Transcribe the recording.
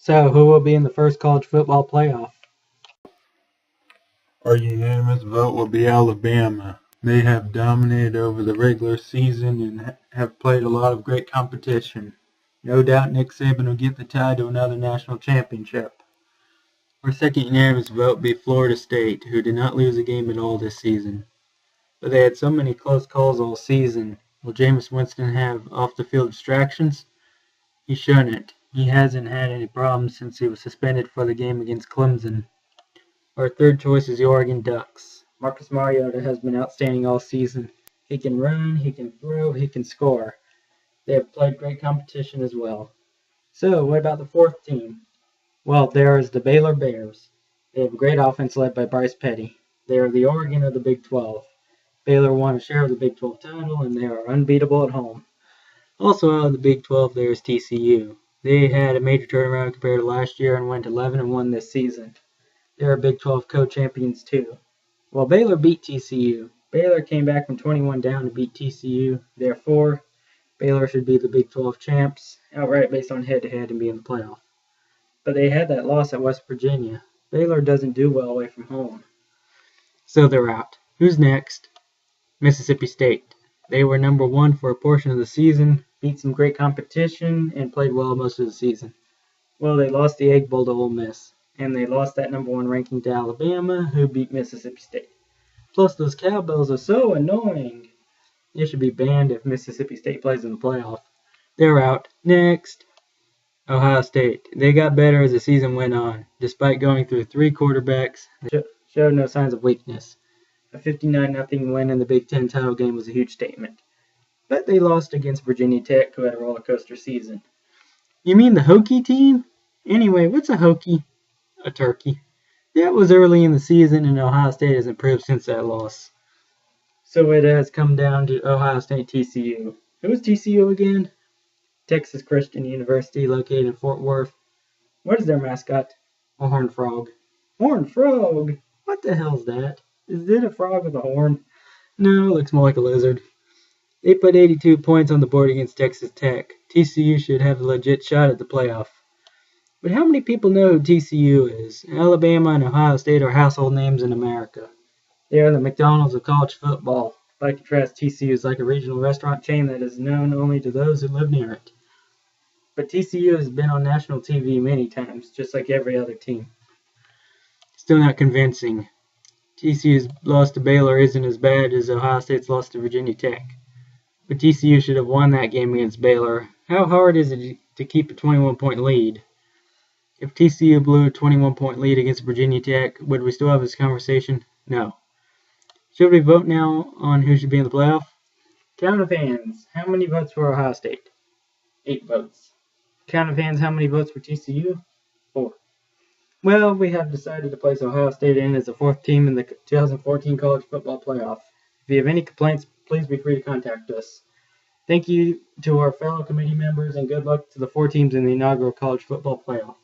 So, who will be in the first college football playoff? Our unanimous vote will be Alabama. They have dominated over the regular season and have played a lot of great competition. No doubt Nick Saban will get the tie to another national championship. Our second unanimous vote will be Florida State, who did not lose a game at all this season. But they had so many close calls all season. Will Jameis Winston have off-the-field distractions? He shouldn't. He hasn't had any problems since he was suspended for the game against Clemson. Our third choice is the Oregon Ducks. Marcus Mariota has been outstanding all season. He can run, he can throw, he can score. They have played great competition as well. So, what about the fourth team? Well, there is the Baylor Bears. They have a great offense led by Bryce Petty. They are the Oregon of the Big 12. Baylor won a share of the Big 12 title, and they are unbeatable at home. Also out of the Big 12, there is TCU. They had a major turnaround compared to last year and went 11-1 this season. They are Big 12 co-champions too. Well, Baylor beat TCU. Baylor came back from 21 down to beat TCU. Therefore, Baylor should be the Big 12 champs outright based on head-to-head and be in the playoff. But they had that loss at West Virginia. Baylor doesn't do well away from home. So they're out. Who's next? Mississippi State. They were number one for a portion of the season, beat some great competition, and played well most of the season. Well, they lost the Egg Bowl to Ole Miss, and they lost that number one ranking to Alabama, who beat Mississippi State. Plus, those cowbells are so annoying. They should be banned if Mississippi State plays in the playoff. They're out. Next. Ohio State. They got better as the season went on. Despite going through three quarterbacks, they showed no signs of weakness. A 59-0 win in the Big Ten title game was a huge statement. But they lost against Virginia Tech, who had a roller coaster season. You mean the Hokie team? Anyway, what's a Hokie? A turkey. That was early in the season, and Ohio State has improved since that loss. So it has come down to Ohio State TCU. Who is TCU again? Texas Christian University, located in Fort Worth. What is their mascot? A horned frog. Horned frog? What the hell's that? Is it a frog with a horn? No, it looks more like a lizard. They put 82 points on the board against Texas Tech. TCU should have a legit shot at the playoff. But how many people know who TCU is? Alabama and Ohio State are household names in America. They are the McDonald's of college football. By contrast, TCU is like a regional restaurant chain that is known only to those who live near it. But TCU has been on national TV many times, just like every other team. Still not convincing. TCU's loss to Baylor isn't as bad as Ohio State's loss to Virginia Tech. But TCU should have won that game against Baylor. How hard is it to keep a 21-point lead? If TCU blew a 21-point lead against Virginia Tech, would we still have this conversation? No. Should we vote now on who should be in the playoff? Count of hands. How many votes for Ohio State? 8 votes. Count of hands. How many votes for TCU? 4. Well, we have decided to place Ohio State in as the 4th team in the 2014 college football playoff. If you have any complaints, please be free to contact us. Thank you to our fellow committee members, and good luck to the 4 teams in the inaugural college football playoff.